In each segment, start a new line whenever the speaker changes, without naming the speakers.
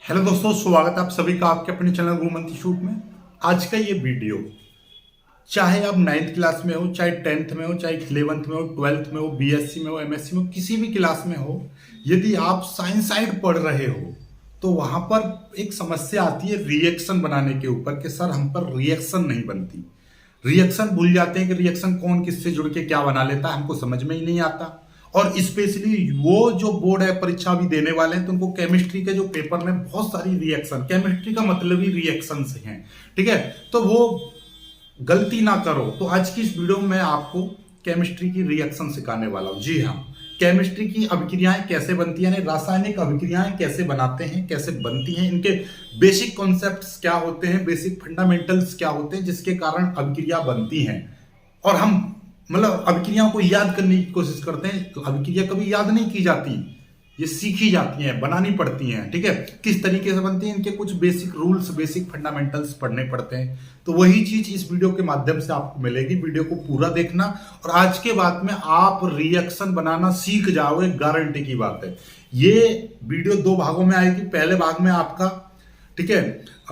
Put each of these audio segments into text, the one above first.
Hello दोस्तों, स्वागत है आप सभी का आपके अपने चैनल गुरु मंत्री शूट में। आज का ये वीडियो चाहे आप 9th क्लास में हो, चाहे 10th में हो, चाहे 11th में हो, 12th में हो, बीएससी में हो, एमएससी में हो, किसी भी क्लास में हो, यदि आप साइंस साइड पढ़ रहे हो तो वहां पर एक समस्या आती है रिएक्शन बनाने के ऊपर कि सर हम पर रिएक्शन नहीं बनती। रिएक्शन भूल जाते हैं कि रिएक्शन कौन किससे जुड़ के क्या बना लेता है, हमको समझ में ही नहीं आता। और स्पेशली वो जो बोर्ड है परीक्षा भी देने वाले हैं तो उनको केमिस्ट्री के जो पेपर में बहुत सारी रिएक्शन, केमिस्ट्री का मतलब ही रिएक्शन से हैं, ठीक है। तो वो गलती ना करो। तो आज की इस वीडियो में मैं आपको केमिस्ट्री की रिएक्शन सिखाने वाला हूं। जी हाँ, केमिस्ट्री की अभिक्रियाएं कैसे बनती हैं, रासायनिक अभिक्रियाएं कैसे बनाते हैं, कैसे बनती हैं, इनके बेसिक कॉन्सेप्ट्स क्या होते हैं, बेसिक फंडामेंटल्स क्या होते हैं जिसके कारण अभिक्रिया बनती हैं। और हम मतलब अभिक्रियाओं को याद करने की कोशिश करते हैं तो अभिक्रिया कभी याद नहीं की जाती, ये सीखी जाती हैं, बनानी पड़ती हैं, ठीक है। किस तरीके से बनती हैं, इनके कुछ बेसिक रूल्स, बेसिक फंडामेंटल्स पढ़ने पड़ते हैं। तो वही चीज इस वीडियो के माध्यम से आपको मिलेगी। वीडियो को पूरा देखना और आज के बाद में आप रिएक्शन बनाना सीख जाओगे, गारंटी की बात है। ये वीडियो 2 भागों में आएगी। पहले भाग में आपका, ठीक है,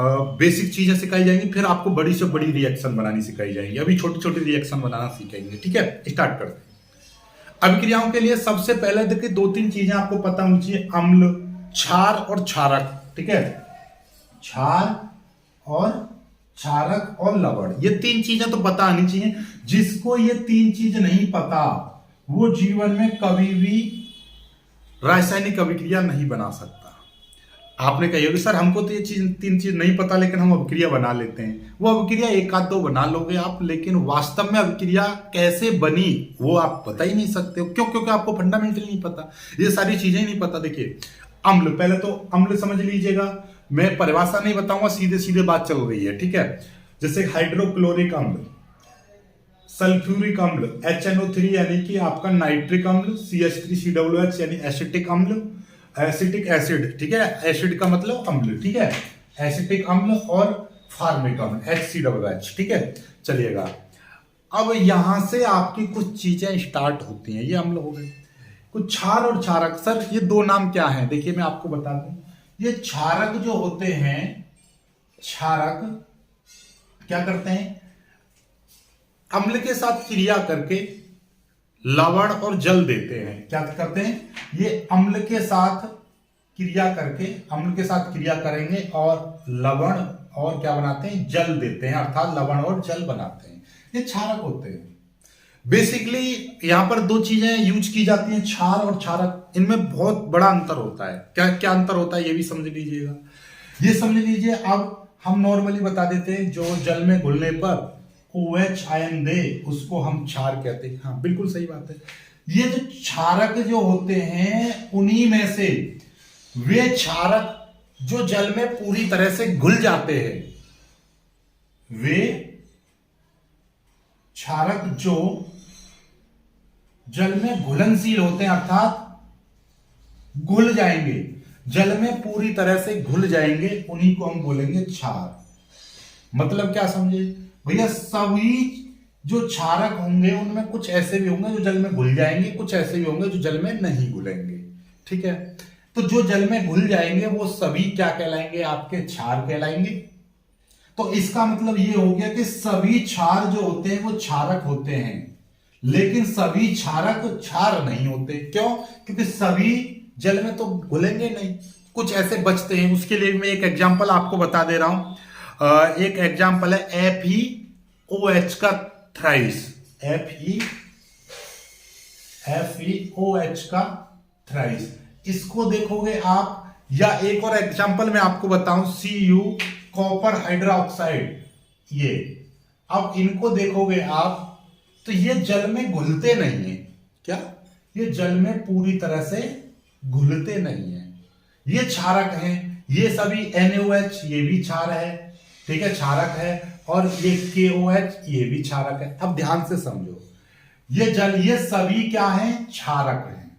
बेसिक चीजें सिखाई जाएंगी, फिर आपको बड़ी से बड़ी रिएक्शन बनानी सिखाई जाएगी। अभी छोटी छोटी रिएक्शन बनाना सीखेंगे, ठीक है। स्टार्ट करते हैं। अभिक्रियाओं के लिए सबसे पहले देखिए 2-3 चीजें आपको पता होनी चाहिए। अम्ल, क्षार और क्षारक, ठीक है। क्षार और क्षारक और लवण, ये 3 चीजें तो पता आनी चाहिए। जिसको ये 3 चीज नहीं पता वो जीवन में कभी भी रासायनिक अभिक्रिया नहीं बना सकता। आपने कही होगी सर हमको तो ये 3 चीज नहीं पता लेकिन हम अभिक्रिया बना लेते हैं। वो अभिक्रिया 1-2 बना लोगे आप, लेकिन वास्तव में अभिक्रिया कैसे बनी वो आप बता ही नहीं सकते हो। क्यों? क्योंकि आपको फंडामेंटल नहीं पता, ये सारी चीजें नहीं पता। देखिए अम्ल, पहले तो अम्ल समझ लीजिएगा। मैं परिभाषा नहीं बताऊंगा, सीधे सीधे बात चल रही है, ठीक है। जैसे हाइड्रोक्लोरिक अम्ल, सल्फ्यूरिक अम्ल, HNO3 यानी कि आपका नाइट्रिक अम्ल, CH3COOH यानी एसिटिक अम्ल, एसिटिक एसिड, ठीक है। एसिड का मतलब अम्ल, ठीक है। एसिटिक अम्ल और फार्मिक अम्ल HCOOH, ठीक है। चलिएगा, अब यहां से आपकी कुछ चीजें स्टार्ट होती हैं। ये अम्ल हो गए। कुछ क्षार और क्षारक, सर ये 2 नाम क्या हैं? देखिए मैं आपको बता दूं। ये क्षारक जो होते हैं, क्षारक क्या करते हैं? अम्ल के साथ क्रिया करके लवण और जल देते हैं। क्या करते हैं? ये अम्ल के साथ क्रिया करके, अम्ल के साथ क्रिया करेंगे और लवण और क्या बनाते हैं? जल देते हैं, अर्थात लवण और जल बनाते हैं। ये क्षारक होते हैं। बेसिकली यहां पर 2 चीजें यूज की जाती हैं, क्षार और क्षारक। इनमें बहुत बड़ा अंतर होता है। क्या क्या अंतर होता है ये भी समझ लीजिएगा। ये समझ लीजिए, अब हम नॉर्मली बता देते हैं जो जल में घुलने पर OH आयन दे उसको हम क्षार कहते हैं। हाँ बिल्कुल सही बात है। ये जो क्षारक जो होते हैं उन्हीं में से वे क्षारक जो जल में पूरी तरह से घुल जाते हैं, वे क्षारक जो जल में घुलनशील होते हैं, अर्थात घुल जाएंगे, जल में पूरी तरह से घुल जाएंगे, उन्हीं को हम बोलेंगे क्षार। मतलब क्या समझे भैया? सभी जो क्षारक होंगे उनमें कुछ ऐसे भी होंगे जो जल में घुल जाएंगे, कुछ ऐसे भी होंगे जो जल में नहीं घुलेंगे, ठीक है। तो जो जल में घुल जाएंगे वो सभी क्या कहलाएंगे? आपके क्षार कहलाएंगे। तो इसका मतलब ये हो गया कि सभी क्षार जो होते हैं वो क्षारक होते हैं, लेकिन सभी क्षारक क्षार नहीं होते। क्यों? क्योंकि सभी जल में तो घुलेंगे नहीं, कुछ ऐसे बचते हैं। उसके लिए मैं एक एग्जांपल आपको बता दे रहा हूं। एक एग्जांपल है FeOH का थ्राइस, FeOH का थ्राइस। इसको देखोगे आप, या एक और एग्जांपल मैं आपको बताऊं, Cu कॉपर हाइड्रोक्साइड। ये अब इनको देखोगे आप तो ये जल में घुलते नहीं है। क्या? ये जल में पूरी तरह से घुलते नहीं है। ये क्षारक हैं। ये सभी NaOH ये भी क्षार है, ठीक है, क्षारक है। और ये KOH ये भी क्षारक है। अब ध्यान से समझो, ये जल, ये सभी क्या है? क्षारक हैं,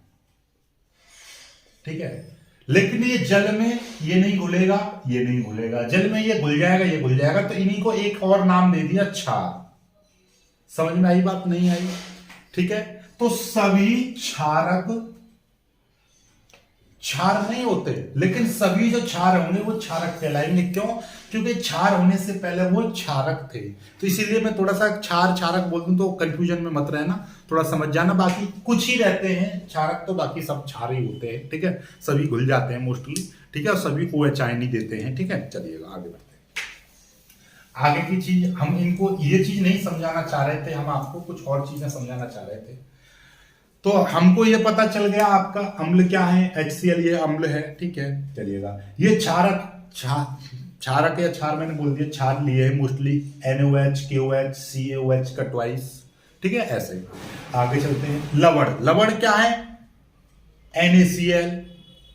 ठीक है। लेकिन ये जल में ये नहीं घुलेगा, ये नहीं घुलेगा, जल में ये घुल जाएगा, ये घुल जाएगा। तो इन्हीं को एक और नाम दे दिया क्षार। समझ में आई बात? नहीं आई? ठीक है। तो सभी क्षारक क्षार नहीं होते, लेकिन सभी जो क्षार होंगे वो क्षारक कहलाएंगे। क्यों? क्योंकि क्षार होने से पहले वो क्षारक थे। तो इसीलिए मैं थोड़ा सा क्षार क्षारक बोल दूं तो कंफ्यूजन में मत रहना, थोड़ा समझ जाना। बाकी कुछ ही रहते हैं क्षारक, तो बाकी सब क्षार ही होते हैं, ठीक है। सभी घुल जाते हैं मोस्टली, ठीक है, और सभी OH नहीं देते हैं, ठीक है। चलिएगा आगे बढ़ते हैं। आगे की चीज, हम इनको ये चीज नहीं समझाना चाह रहे थे, हम आपको कुछ और चीजें समझाना चाह रहे थे। तो हमको ये पता चल गया आपका अम्ल क्या है, HCl ये अम्ल है, ठीक है। चलिएगा, ये क्षारक क्षारक या क्षार मैंने बोल दिया, क्षार लिए है मोस्टली NOH, KOH, CaOH का ट्वाइस, ठीक है। ऐसे ही आगे चलते हैं। लवण, लवण क्या है? NaCl,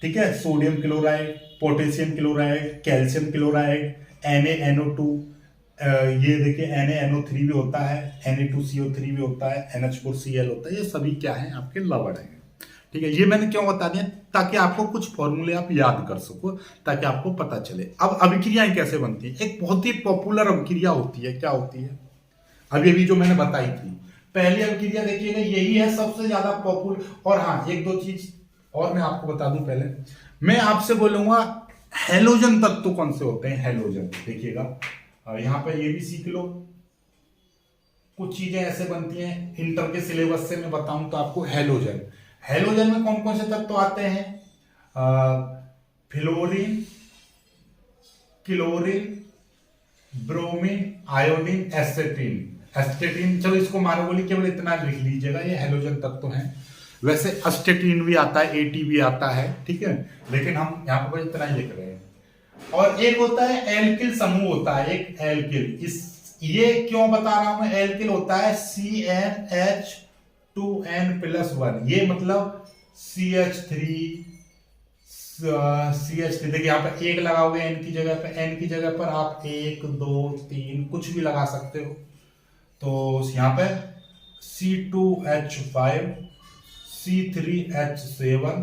ठीक है, sodium chloride, potassium chloride, calcium chloride, NaNO2, ये देखिए NaNO3 भी होता है, Na2CO3 भी होता है, NH4Cl होता है। ये सभी क्या है? आपके लवण है, ठीक है। ये मैंने क्यों बता दिया? ताकि आपको कुछ फॉर्मूले आप याद कर सको, ताकि आपको पता चले। अब अभिक्रियाएं कैसे बनती है? एक बहुत ही पॉपुलर अभिक्रिया होती है, क्या होती है? अभी अभी जो मैंने बताई थी पहली अभिक्रिया, देखिएगा यही है सबसे ज्यादा पॉपुलर। और हाँ, एक दो चीज और मैं आपको बता दूं। पहले मैं आपसे बोलूंगा हैलोजन तत्व कौन से होते हैं। हैलोजन देखिएगा, यहां पर ये भी सीख लो। कुछ चीजें ऐसे बनती हैं इंटर के सिलेबस से मैं बताऊं तो आपको। हैलोजन, हैलोजन में कौन कौन से तत्व आते हैं? Fluorine, chlorine, bromine, iodine, एस्टेटिन। एस्टेटिन, चलो इसको मानो बोली केवल इतना लिख लीजिएगा, ये हैलोजन तत्व हैं। वैसे एस्टेटिन भी आता है, AT भी आता है, ठीक है, लेकिन हम यहां पर इतना ही लिख रहे हैं। और एक होता है एल्किल समूह होता है, एक एल्किल। ये क्यों बता रहा हूं मैं? एल्किल होता है CnH2n+1, ये मतलब CH3 देखिए यहाँ पर एक लगाओगे N की जगह पर, N की जगह पर आप 1 2 3 कुछ भी लगा सकते हो। तो यहाँ पे C2H5, C3H7,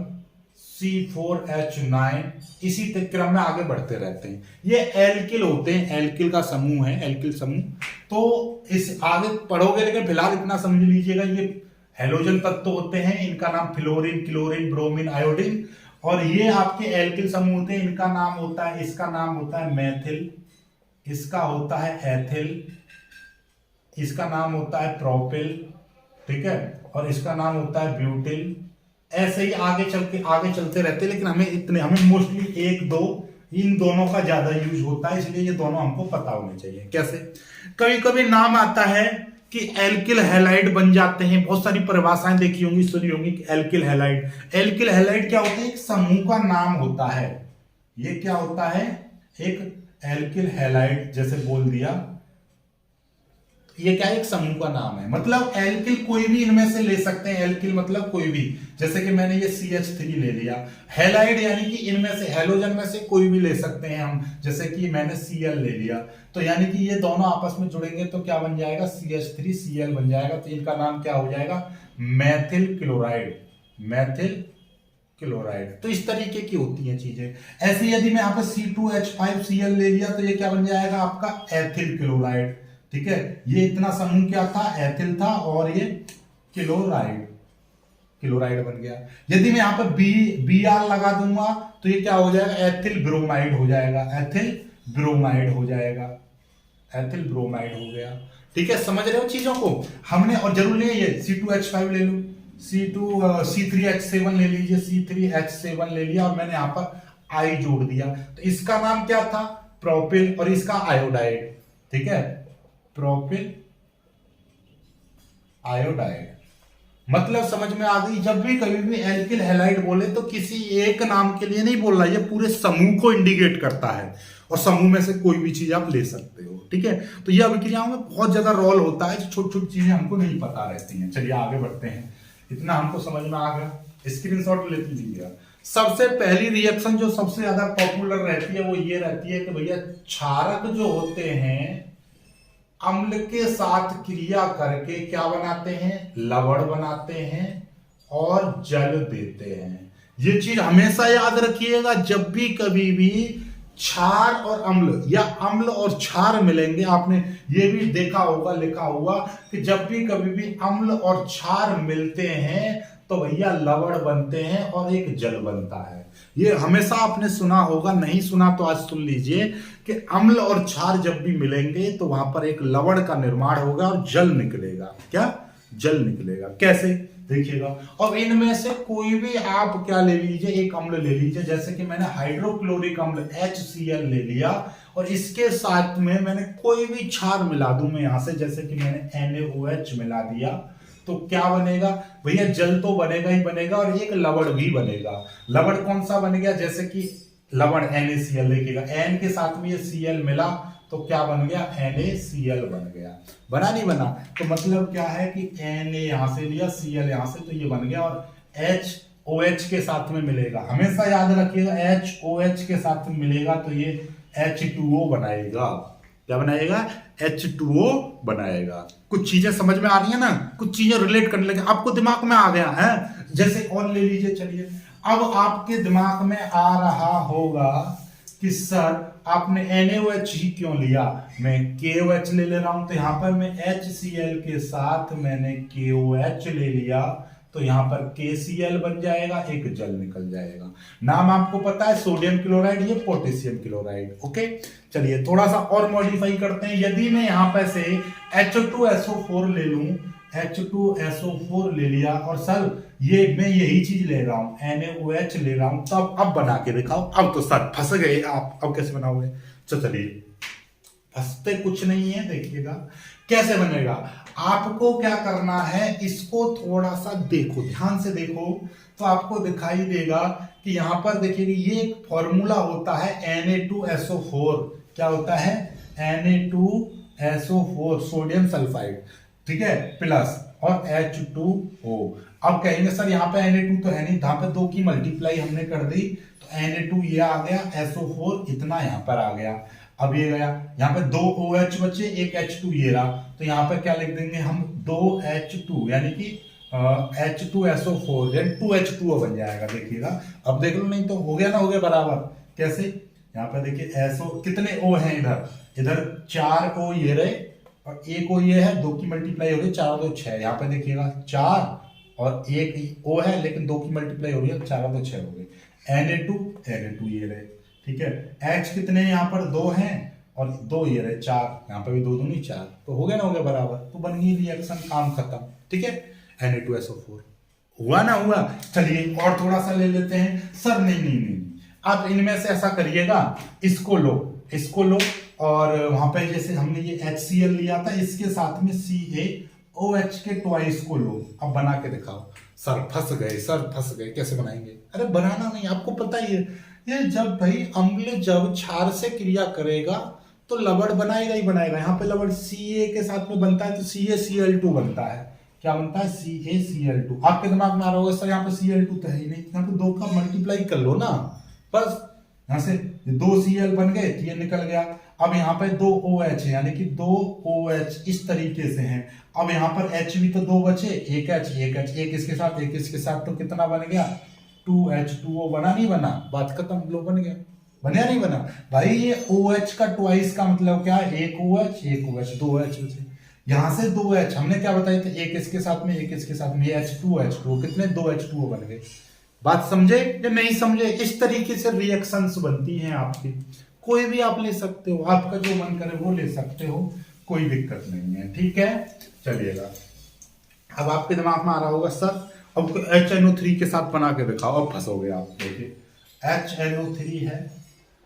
C4H9, इसी क्रम में आगे बढ़ते रहते हैं। ये एल्किल होते हैं, एल्किल का समूह है, एल्किल समूह। तो इस आगे पढ़ोगे, लेकिन फिलहाल इतना समझ लीजिएगा, ये हैलोजन तत्व होते हैं। इनका नाम फ्लोरीन, क्लोरीन, ब्रोमीन, आयोडीन। और ये आपके एल्किल समूह होते हैं। इनका नाम होता है, इसका नाम होता है मेथिल, इसका होता है एथिल, इसका नाम होता है प्रोपिल, ठीक है, और इसका नाम होता है ब्यूटिल। ऐसे ही आगे चलते रहते हैं, लेकिन हमें मोस्टली 1 2 इन दोनों का ज्यादा यूज होता है, इसलिए ये दोनों हमको पता होने चाहिए। कैसे? कभी कभी नाम आता है कि एल्किल हैलाइड बन जाते हैं। बहुत सारी परिभाषाएं देखी होंगी, सुनी होंगी कि एल्किल हैलाइड। एल्किल हैलाइड क्या होता है? एक समूह का नाम होता है। ये क्या होता है? एक एल्किल हैलाइड, जैसे बोल दिया, ये क्या है? एक समूह का नाम है। मतलब एल्किल कोई भी इनमें से ले सकते हैं। एल्किल मतलब कोई भी, जैसे कि मैंने ये CH3 ले लिया। हैलाइड यानी कि इनमें से, हैलोजन में से कोई भी ले सकते हैं हम, जैसे कि मैंने Cl ले लिया। तो यानी कि ये दोनों आपस में जुड़ेंगे तो क्या बन जाएगा? CH3Cl बन जाएगा। तो इनका नाम क्या हो जाएगा? Maithil chloride, Maithil chloride. तो इस तरीके की होती हैं चीजें। ऐसे यदि मैं यहाँ पर C2H5Cl ले लिया तो ये क्या बन जाएगा? आपका एथिल क्लोराइड, ठीक है। ये इतना समूह क्या था? एथिल था, और ये क्लोराइड बन गया। यदि मैं यहाँ पर Br लगा दूंगा तो ये क्या हो जाएगा? एथिल ब्रोमाइड हो जाएगा, एथिल ब्रोमाइड हो जाएगा, एथिल ब्रोमाइड हो गया, ठीक है। समझ रहे हो चीजों को? हमने, और जरूरी है ये C2H5 ले लो, C3H7 ले लीजिए, C3H7 ले लिया, और मैंने यहां पर I जोड़ दिया। तो इसका नाम क्या था? प्रोपिल, और इसका आयोडाइड, ठीक है, प्रोपिल आयोडाइड। मतलब समझ में आ गई? जब भी कभी भी एल्किल हैलाइड बोले तो किसी एक नाम के लिए नहीं बोल रहा, ये पूरे समूह को इंडिकेट करता है, और समूह में से कोई भी चीज आप ले सकते हो, ठीक है। तो ये अभिक्रियाओं में बहुत ज्यादा रोल होता है, जो छोटी छोटी चीजें हमको नहीं पता रहती हैं। चलिए आगे बढ़ते हैं। इतना हमको समझ में आ गया, स्क्रीनशॉट ले लीजिएगा। सबसे पहली रिएक्शन जो सबसे ज्यादा पॉपुलर रहती है वो ये रहती है कि भैया क्षारक जो होते हैं अम्ल के साथ क्रिया करके क्या बनाते हैं? लवण बनाते हैं और जल देते हैं। ये चीज हमेशा याद रखिएगा। जब भी कभी भी क्षार और अम्ल या अम्ल और क्षार मिलेंगे, आपने ये भी देखा होगा, लिखा हुआ कि जब भी कभी भी अम्ल और क्षार मिलते हैं तो तो भैया लवण बनते हैं और एक जल बनता है। ये हमेशा आपने सुना होगा, नहीं सुना तो आज सुन लीजिए कि अम्ल और क्षार जब भी मिलेंगे तो वहां पर एक लवण का निर्माण होगा और जल निकलेगा। क्या? जल निकलेगा। कैसे? देखिएगा। और इनमें से कोई भी आप क्या ले लीजिए, एक अम्ल ले लीजिए, जैसे कि मैंने हाइड्रोक्लोरिक अम्ल HCl ले लिया और इसके साथ में मैंने कोई भी क्षार मिला दूं मैं यहां से, जैसे कि मैंने NaOH मिला दिया, तो क्या बनेगा भैया? जल तो बनेगा ही बनेगा और एक लवण भी बनेगा। लवण कौन सा बन गया? जैसे कि लवण NaCl, देखिएगा N के साथ में ये Cl मिला तो क्या बन गया? NaCl बन गया। बना नहीं बना? तो मतलब क्या है कि Na यहां से लिया, Cl यहां से, तो ये बन गया और HOH के साथ में मिलेगा। हमेशा याद रखिएगा HOH के साथ में मिलेगा तो ये H2O बनाएगा। क्या बनाएगा? H2O बनाएगा। कुछ चीजें समझ में आ रही है ना, कुछ चीजें रिलेट करने लगे, आपको दिमाग में आ गया है। जैसे और ले लीजिए, चलिए अब आपके दिमाग में आ रहा होगा कि सर आपने NaOH ही क्यों लिया, मैं KOH ले रहा हूं, तो यहां पर मैं HCl के साथ मैंने KOH ले लिया तो यहां पर KCl बन जाएगा, एक जल निकल जाएगा। नाम आपको पता है, सोडियम क्लोराइड, ये पोटेशियम क्लोराइड। ओके, चलिए थोड़ा सा और मॉडिफाई करते हैं। यदि मैं यहां पर से H2SO4 ले लूं, H2SO4 ले लिया और सर ये मैं यही चीज ले रहा हूं, NaOH ले रहा हूं, तब अब बना के दिखाओ। अब तो सर फंस गए आप, अब कैसे बनाओगे? चलिए, फंसते कुछ नहीं है, देखिएगा कैसे बनेगा। आपको क्या करना है, इसको थोड़ा सा देखो, ध्यान से देखो, तो आपको दिखाई देगा कि यहां पर देखिए ये एक फॉर्मूला होता है Na2SO4। क्या होता है? Na2SO4 सोडियम सल्फाइड, ठीक है, प्लस और H2O। अब कहेंगे सर यहाँ पे Na2 तो है नहीं, यहाँ पे 2 की मल्टीप्लाई हमने कर दी तो Na2 ये आ गया, SO4 इतना यहाँ पर आ गया। अब ये गया, यहाँ पे 2 OH बचे, एक H2 ये रहा, तो यहाँ पे क्या लिख देंगे हम? 2H2 यानी कि H2SO4 यानी 2H2O बन जाएगा। देखिएगा, अब देख लो, नहीं तो हो गया ना, हो गया बराबर। कैसे? यहाँ पे देखिए SO कितने O हैं, इधर 4 O ये रहे और एक O ये है, 2 की मल्टीप्लाई हो गई, 4 2 6। यहाँ पे देखिएगा 4 और एक O है लेकिन 2 की मल्टीप्लाई हो रही है, 4 2 6 हो गई। Na2 ये रहे, ठीक है। H कितने यहाँ पर? 2 हैं और 2 ये रहे, 4, यहाँ पे भी 2 दूनी 4, तो हो गया ना, हो गया बराबर, तो बन गई रिएक्शन, काम खत्म। ठीक है, Na2SO4 हुआ ना, हुआ। चलिए और थोड़ा सा ले लेते हैं। सर नहीं नहीं नहीं, आप इनमें से ऐसा करिएगा, इसको लो, इसको लो, और वहां पे जैसे हमने ये HCl लिया था, इसके साथ में CaOH के ट्वाइस को लो। अब बना के दिखाओ। सर फंस गए, सर फंस गए, कैसे बनाएंगे? अरे बनाना नहीं, आपको पता ही है, ये जब भाई अम्ल जब क्षार से क्रिया करेगा तो लवण बनाएगा ही बनाएगा। यहाँ पे लवण Ca के साथ में बनता है तो CaCl2 बनता है। क्या बनता है? CaCl2। आपके दिमाग में आ रहा होगा सर यहाँ पे Cl2 तो है ही नहीं, यहाँ पे 2 का मल्टीप्लाई कर लो ना, बस। यहाँ से 2 Cl बन गए तो ये निकल गया। अब यहाँ पे 2 OH है, यानी कि 2 OH इस तरीके से हैं। अब यहाँ पर H भी तो 2 बचे, एक H, एक इसके साथ, एक इसके साथ, तो कितना बन गया? 2H2O। बना नहीं बना? बात खत्म, लो बन गया। बना नहीं बना? भाई ये OH का ट्वाइस का मतलब क्या है? एक OH 2 H बचे। यहां से 2 H हमने क्या बताई थी? एक इसके साथ में, एक इसके साथ में, ये H2 कितने? 2 H2O बन गए। बात समझे या नहीं समझे? इस तरीके से रिएक्शंस बनती हैं आपकी। कोई भी आप ले सकते हो, आपका जो मन करे वो ले सकते हो, कोई दिक्कत नहीं है। ठीक है, चलिएगा। अब आपके दिमाग में आ रहा होगा सर अब HNO3 के साथ बना के दिखाओ। अब फंसोगे आप। देखिए HNO3 है,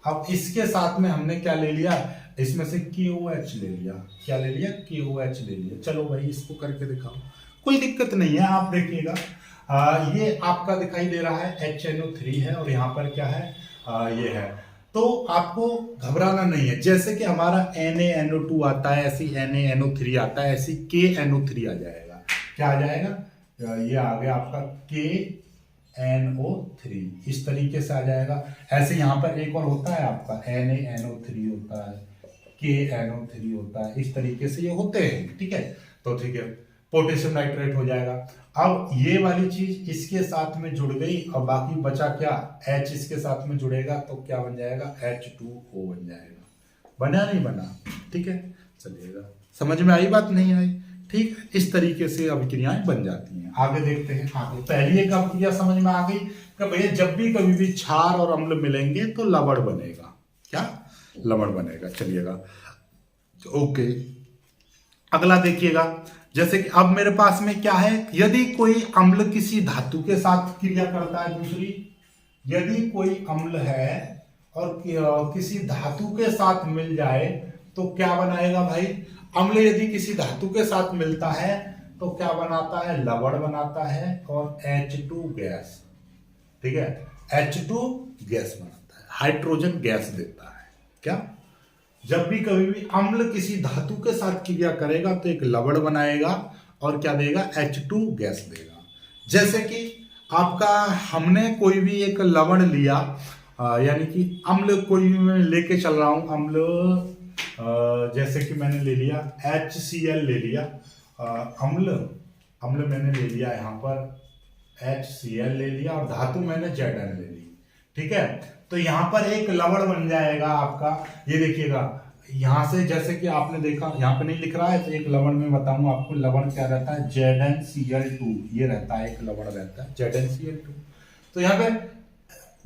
अब इसके साथ में हमने क्या ले लिया? इसमें से KOH ले लिया। क्या ले लिया? KOH ले लिया। चलो भाई इसको करके दिखाओ, कोई दिक्कत नहीं है। आप देखिएगा, ये आपका दिखाई दे रहा है HNO3 है और यहाँ पर क्या है? ये है। तो आपको घबराना नहीं है। जैसे कि हमारा NaNO2 आता है, ऐसी NaNO3 आता है, ऐसी KNO3 आ जाएगा। क्या आ जाएगा? ये आ गया आपका KNO3, इस तरीके से आ जाएगा। ऐसे यहाँ पर एक और होता है आपका NaNO3 होता है, KNO3 होता है, इस तरीके से ये होते हैं। ठीक है, तो ठीक है, पोटेशियम नाइट्रेट हो जाएगा। अब ये वाली चीज इसके साथ में जुड़ गई और बाकी बचा क्या? H इसके साथ में जुड़ेगा तो क्या बन जाएगा? H2O बन जाएगा। बना नहीं बना? ठीक है, चलिएगा। समझ में आई बात? नहीं आई? ठीक है, इस तरीके से अभिक्रियाएं बन जाती हैं। आगे देखते हैं। आगे पहली एक अभिक्रिया समझ में आ गई कि भैया जब भी कभी भी क्षार और अम्ल मिलेंगे तो लवण बनेगा। क्या? लवण बनेगा। चलिएगा, ओके। अगला देखिएगा, जैसे कि अब मेरे पास में क्या है, यदि कोई अम्ल किसी धातु के साथ क्रिया करता है, दूसरी, यदि कोई अम्ल है और किसी धातु के साथ मिल जाए तो क्या बनाएगा भाई? अम्ल यदि किसी धातु के साथ मिलता है तो क्या बनाता है? लवण बनाता है और H2 गैस, ठीक है, H2 गैस बनाता है, हाइड्रोजन गैस देता है। क्या? जब भी कभी भी अम्ल किसी धातु के साथ क्रिया करेगा तो एक लवण बनाएगा और क्या देगा? H2 गैस देगा। जैसे कि आपका हमने कोई भी एक लवण लिया, यानी कि अम्ल कोई भी मैं लेके चल रहा हूं, अम्ल जैसे कि मैंने ले लिया HCl ले लिया, अम्ल मैंने ले लिया यहाँ पर HCl ले लिया और धातु मैंने Zn ले ली, ठीक है। तो यहाँ पर एक लवण बन जाएगा आपका। ये देखिएगा, यहां से जैसे कि आपने देखा यहाँ पे नहीं लिख रहा है, तो एक लवण में बताऊंगा आपको। लवण क्या रहता है? ZnCl2, ये रहता है, एक लवण रहता है ZnCl2। तो यहाँ पे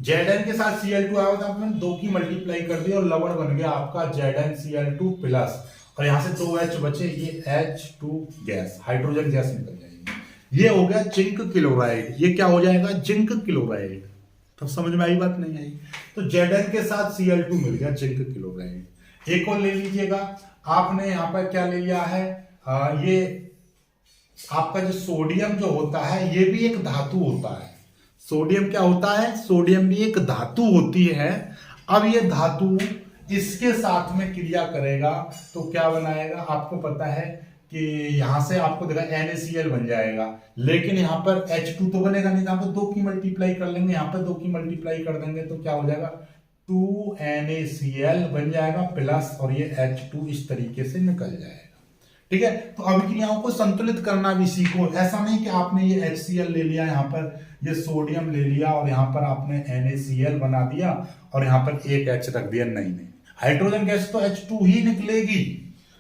Zn के साथ Cl2 आया था, आपने 2 की मल्टीप्लाई कर दी और लवण बन गया आपका ZnCl2 प्लस, और यहाँ से 2H बचे, ये H2 गैस, हाइड्रोजन गैस निकल जाएगी। ये हो गया जिंक क्लोराइड। ये क्या हो जाएगा? Zinc chloride. तो समझ में आई बात? नहीं आई? तो Zn के साथ Cl2 मिल गया, जिंक क्लोराइड। एक और ले लीजिएगा, आपने यहाँ पर क्या ले लिया है, ये आपका जो सोडियम जो होता है, ये भी एक धातु होता है। सोडियम क्या होता है? सोडियम भी एक धातु होती है। अब ये धातु इसके साथ में क्रिया करेगा तो क्या बनाएगा? आपको पता है कि यहां से आपको देखा NaCl बन जाएगा, लेकिन यहाँ पर H2 तो बनेगा नहीं, यहाँ पर 2 की मल्टीप्लाई कर लेंगे, यहाँ पर 2 की मल्टीप्लाई कर देंगे तो क्या हो जाएगा? 2NaCl बन जाएगा प्लस, और ये H2 इस तरीके से निकल जाएगा, ठीक है। तो अभिक्रियाओं को संतुलित करना भी सीखो। ऐसा नहीं कि आपने ये HCl ले लिया, यहाँ पर ये सोडियम ले लिया और यहाँ पर आपने NaCl बना दिया और यहाँ पर एक H रख दिया। नहीं, हाइड्रोजन गैस तो H2 ही निकलेगी।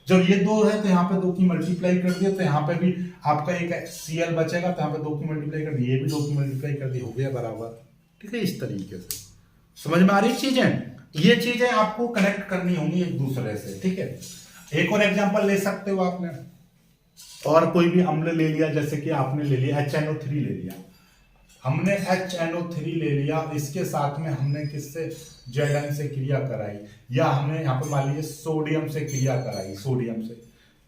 जब ये 2 है तो यहाँ पे 2 की मल्टीप्लाई कर दिया, तो यहाँ पे भी आपका एक Cl बचेगा, तो यहाँ पे 2 की मल्टीप्लाई कर दी, ये भी 2 की मल्टीप्लाई कर दी, हो गया बराबर, ठीक है। इस तरीके से समझ में आ रही चीजें? ये चीजें आपको कनेक्ट करनी होंगी एक दूसरे से, ठीक है। एक और एग्जांपल ले सकते हो आपने, और कोई भी अम्ल ले लिया, जैसे कि आपने ले लिया HNO3 ले लिया, हमने HNO3 ले लिया, इसके साथ में हमने किससे? Zn से क्रिया कराई, या हमने यहाँ पर मान लीजिए सोडियम से क्रिया कराई, सोडियम से,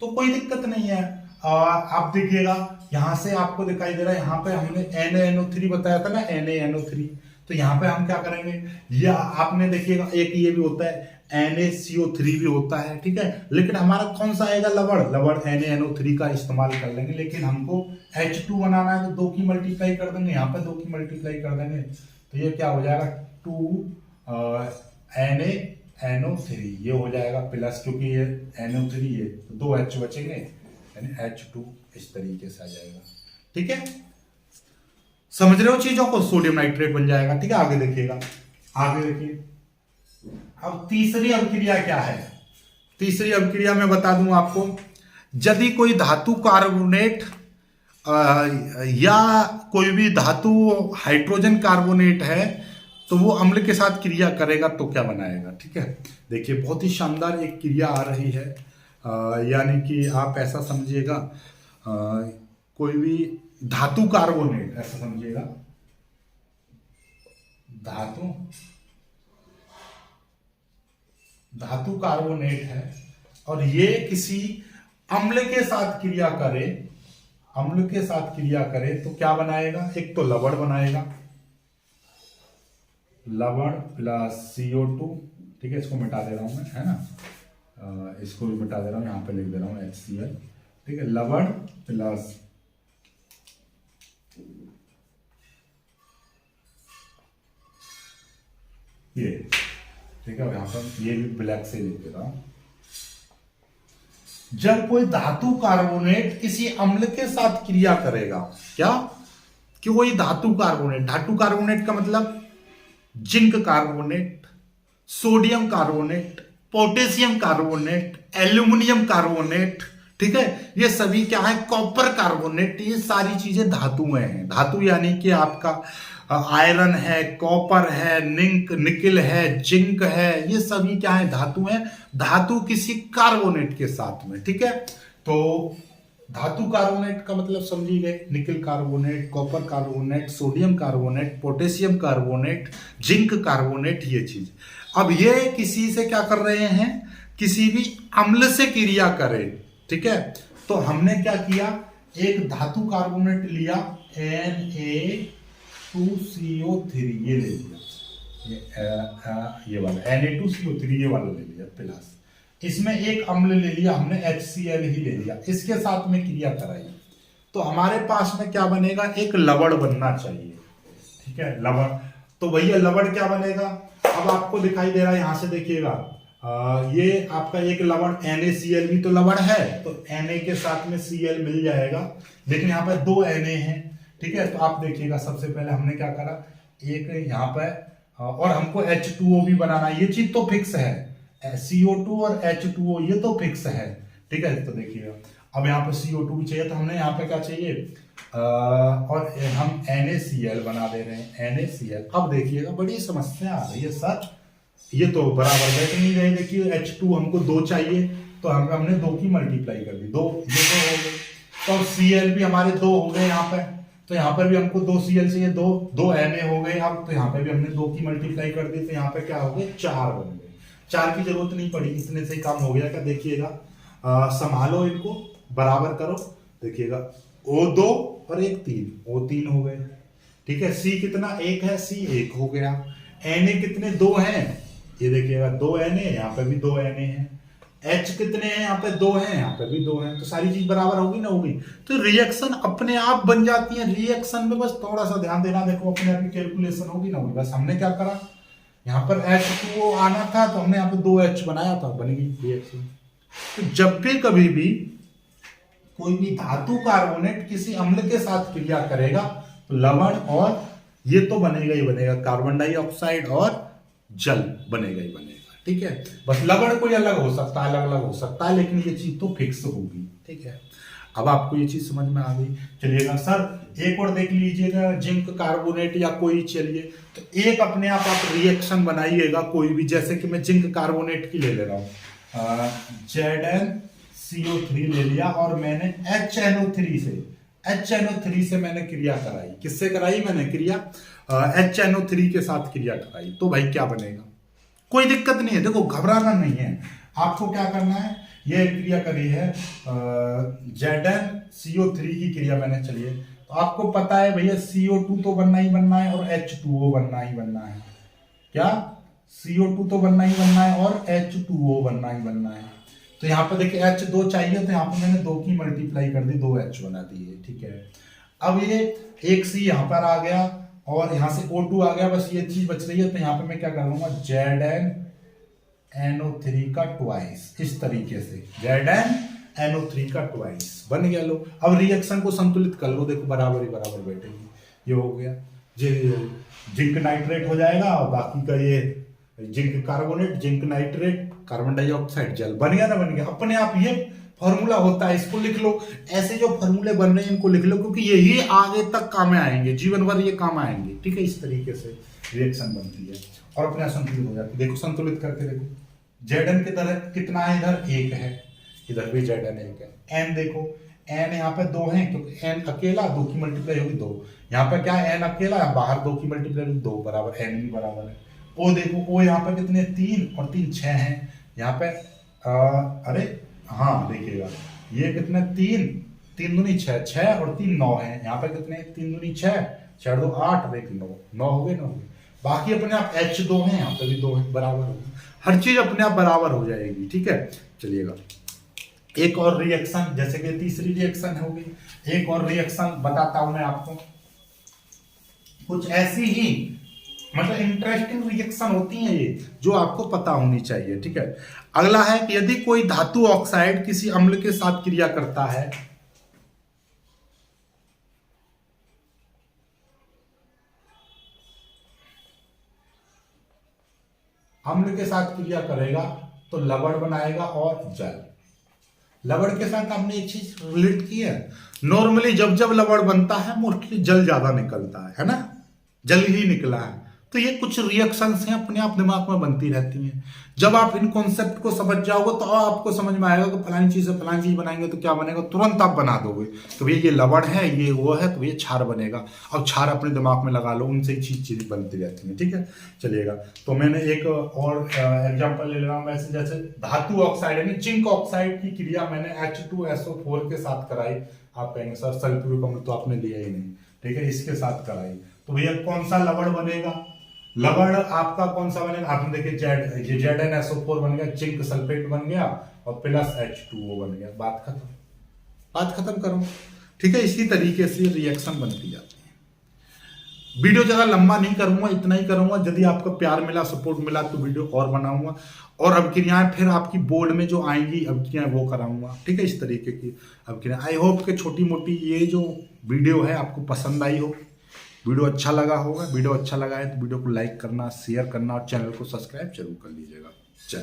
तो कोई दिक्कत नहीं है। आप देखिएगा यहाँ से आपको दिखाई दे रहा है, यहाँ पे हमने NaNO3 बताया था ना, NaNO3, तो यहाँ पे हम क्या करेंगे? या आपने देखिएगा एक ये भी होता है NaCO3 भी होता है, ठीक है, लेकिन हमारा कौन सा आएगा? लवण NaNO3 का इस्तेमाल कर लेंगे, लेकिन हमको H2 बनाना है तो 2 की मल्टीप्लाई कर देंगे, यहाँ पे 2 की मल्टीप्लाई कर देंगे, तो ये क्या हो जाएगा? 2NaNO3 ये हो जाएगा प्लस, क्योंकि ये NO3 है तो 2H बचेंगे, यानी H2 इस तरीके से आ जाएगा, ठीक है। समझ रहे हो चीजों को? सोडियम नाइट्रेट बन जाएगा, ठीक है। आगे देखिएगा, आगे देखिए। अब तीसरी अभिक्रिया क्या है? तीसरी अभिक्रिया मैं बता दूं आपको, यदि कोई धातु कार्बोनेट या कोई भी धातु हाइड्रोजन कार्बोनेट है तो वो अम्ल के साथ क्रिया करेगा तो क्या बनाएगा, ठीक है। देखिए बहुत ही शानदार एक क्रिया आ रही है, यानी कि आप ऐसा समझिएगा, कोई भी धातु कार्बोनेट, ऐसा समझिएगा, धातु कार्बोनेट है और ये किसी अम्ल के साथ क्रिया करे, अम्ल के साथ क्रिया करे तो क्या बनाएगा? एक तो लवण बनाएगा, लवण प्लस CO2, ठीक है, इसको मिटा दे रहा हूं मैं, है ना, इसको भी मिटा दे रहा हूं, यहां पे लिख दे रहा हूं HCl, ठीक है, लवण प्लस ये, ठीक है, यहां पर ये भी ब्लैक से लिख दे रहा हूं। जब कोई धातु कार्बोनेट किसी अम्ल के साथ क्रिया करेगा, क्या कि वही धातु कार्बोनेट का मतलब zinc carbonate, sodium carbonate, potassium carbonate, aluminium carbonate, ठीक है। ये सभी क्या है, कॉपर कार्बोनेट, ये सारी चीजें धातुएं हैं। धातु यानी कि आपका आयरन है, कॉपर है, निकिल है, जिंक है, ये सभी क्या है, धातु हैं। धातु किसी कार्बोनेट के साथ में, ठीक है। तो धातु कार्बोनेट का मतलब समझी गए, nickel carbonate, copper carbonate, sodium carbonate, potassium carbonate, zinc carbonate, ये चीज। अब ये किसी से क्या कर रहे हैं, किसी भी अम्ल से क्रिया करें, ठीक है। तो हमने क्या किया, एक धातु कार्बोनेट लिया Na2CO3, ये ले लिया, ये वाला Na2CO3 ये वाला ले लिया प्लस, इसमें एक अम्ल ले लिया हमने HCl ही ले लिया, इसके साथ में क्रिया कराई, तो हमारे पास में क्या बनेगा, एक लवण बनना चाहिए, ठीक है, लवण। तो भैया लवण क्या बनेगा, अब आपको दिखाई दे रहा है यहां से देखिएगा, ये आपका एक लवण NaCl भी तो लवण है, तो Na के साथ में Cl मिल जाएगा, लेकिन यहाँ पर दो Na हैं, ठीक है। तो आप देखिएगा सबसे पहले हमने क्या करा, एक यहाँ पर और हमको H2O भी बनाना, ये चीज तो फिक्स है, CO2 और H2O ये तो फिक्स है, ठीक है। तो देखिएगा अब यहाँ पे CO2 भी चाहिए, तो हमने यहाँ पे क्या चाहिए, और हम NaCl बना दे रहे हैं, NaCl। अब देखिएगा बड़ी समस्या आ रही है सर, ये तो बराबर बैठ नहीं रहे, देखिए H2 हमको 2 चाहिए, तो हमने 2 की मल्टीप्लाई कर दी, 2 ये 2 हो गए, तो Cl भी हमारे 2 हो गए यहाँ पे, तो यहाँ पर भी हमको 2 Cl चाहिए, 2 Na हो गए। अब तो यहाँ पे भी हमने 2 की मल्टीप्लाई कर दी, तो यहाँ पे क्या हो गए, 4 बन गए, 4 की जरूरत नहीं पड़ी, इतने से काम हो गया। क्या देखिएगा, संभालो इनको, बराबर करो, देखिएगा O2 और एक 3, O3 हो गए, ठीक है। C कितना, 1 है, C 1 हो गया। Na कितने, 2 हैं, ये देखिएगा 2 Na, यहाँ पे भी 2 Na हैं। H कितने हैं, यहाँ पे 2 हैं, यहाँ पे भी 2 हैं, तो सारी चीज बराबर होगी ना, होगी। तो रिएक्शन अपने आप बन जाती है, रिएक्शन में बस थोड़ा सा ध्यान देना, देखो अपने आप की कैलकुलेशन होगी ना, होगी। बस हमने क्या करा, यहाँ पर H2O आना था, तो हमने यहाँ पे 2H बनाया था, बन गई रिएक्शन। तो जब भी कभी भी कोई भी धातु कार्बोनेट किसी अम्ल के साथ क्रिया करेगा, तो लवण और ये तो बनेगा ही बनेगा, कार्बन डाइऑक्साइड और जल बनेगा ही बनेगा, ठीक है। बस लवण कोई अलग हो सकता है, अलग अलग हो सकता है, लेकिन ये चीज तो फिक्स होगी, ठीक है। अब आपको ये चीज समझ में आ गई। चलिएगा सर एक और देख लीजिएगा, जिंक कार्बोनेट या कोई, चलिए तो एक अपने आप रिएक्शन बनाइएगा कोई भी, जैसे कि मैं जिंक कार्बोनेट की ले रहा हूं, ZnCO3 ले लिया, और मैंने HNO3 से मैंने क्रिया कराई, किससे कराई मैंने क्रिया, HNO3 के साथ क्रिया कराई, तो भाई क्या बनेगा, कोई दिक्कत नहीं है, देखो घबराना नहीं है, आपको क्या करना है, ये क्रिया करी है ZnCO3 की क्रिया मैंने, चलिए तो आपको पता है भैया CO2 तो बनना ही बनना है और H2O बनना ही बनना है, क्या CO2 तो बनना ही बनना है और H2O बनना ही बनना है। तो यहाँ पर देखिए H2 चाहिए, तो यहाँ पर मैंने 2 की मल्टीप्लाई कर दी, 2H बना दी है, ठीक है। अब ये एक C यहाँ पर आ गया और यहाँ से O2 आ गया, बस ये चीज बच रही है, तो यहाँ पे मैं क्या कर लूंगा, ZnNO3 का ट्वाइस, इस तरीके से ZnNO3 का ट्वाइस बन गया। लो अब रिएक्शन को संतुलित कर लो, देखो बराबर ही बराबर बैठेगी, ये हो गया, जिंक नाइट्रेट हो जाएगा, और बाकी का ये zinc carbonate, zinc nitrate, carbon dioxide, जल, बन गया ना, बन गया अपने आप। ये फॉर्मूला होता है, इसको लिख लो, ऐसे जो फॉर्मूले बन रहे हैं इनको लिख लो, क्योंकि यही आगे तक काम में आएंगे, जीवन भर ये काम आएंगे, ठीक है। इस तरीके से रिएक्शन बनती है और अपने आप संतुलित हो जाती है। देखो संतुलित करके देखो, Zn की तरह कितना है, इधर 1 है, इधर भी Zn 1 है। N देखो, N यहाँ पे 2 है, क्योंकि N अकेला, 2 की मल्टीप्लाई होगी 2, यहाँ पे क्या है, N अकेला, बाहर 2 की मल्टीप्लाई होगी 2, बराबर N भी बराबर है। O देखो, O यहाँ पे कितने, 3 और 3 6 हैं, यहाँ पे अरे हाँ देखिएगा, ये कितने, 3 दूनी 6, 6 और 3 9 है, यहाँ पे कितने, 3 दूनी 6, 6 2 8, देख 9 हो गए, 9 हो गए। बाकी अपने आप H2 है, यहाँ पे भी 2 है, बराबर होगी, हर चीज अपने आप बराबर हो जाएगी, ठीक है। चलिएगा एक और रिएक्शन, जैसे कि तीसरी रिएक्शन होगी, एक और रिएक्शन बताता हूं मैं आपको, कुछ ऐसी ही मतलब इंटरेस्टिंग रिएक्शन होती है ये, जो आपको पता होनी चाहिए, ठीक है। अगला है कि यदि कोई धातु ऑक्साइड किसी अम्ल के साथ क्रिया करता है, अम्ल के साथ क्रिया करेगा तो लवण बनाएगा और जल, लवण के साथ आपने एक चीज रिलेट की है, नॉर्मली जब जब लवण बनता है मोस्टली जल ज्यादा निकलता है ना, जल ही निकला है। तो ये कुछ रिएक्शंस हैं अपने आप दिमाग में बनती रहती हैं। जब आप इन कॉन्सेप्ट को समझ जाओगे तो आपको समझ में आएगा कि फलानी चीज से फलानी चीज बनाएंगे तो क्या बनेगा, तुरंत आप बना दोगे। तो भैया ये लवण है, ये वो है, तो ये क्षार बनेगा। अब क्षार अपने दिमाग में लगा लो, उनसे ही चीज बनती रहती है। ठीक है, चलिएगा। तो मैंने एक और एग्जाम्पल ले रहा हूँ वैसे, जैसे धातु ऑक्साइड यानी जिंक ऑक्साइड की क्रिया मैंने H2SO4 के साथ कराई। आप कहेंगे सर सल्फ्यूरिक अम्ल तो आपने लिया ही नहीं, ठीक है, इसके साथ कराई। तो भैया कौन सा लवण बनेगा, लवण आपका कौन सा बनेगा, आपने देखिए ZnSO4 बन गया, जिंक सल्फेट बन गया और प्लस H2O बन गया। बात खत्म, बात खत्म करो। ठीक है, इसी तरीके से रिएक्शन बनती जाती है। वीडियो ज्यादा लंबा नहीं करूंगा, इतना ही करूंगा। यदि आपको प्यार मिला, सपोर्ट मिला तो वीडियो और बनाऊंगा, और अब क्रियाएं फिर आपकी बोर्ड में जो आएंगी अब क्रियाएं वो कराऊंगा। ठीक है, इस तरीके की अब क्रियाएं। आई होप कि छोटी मोटी ये जो वीडियो है आपको पसंद आई हो, वीडियो अच्छा लगा होगा। वीडियो अच्छा लगा है तो वीडियो को लाइक करना, शेयर करना और चैनल को सब्सक्राइब जरूर कर लीजिएगा। जय।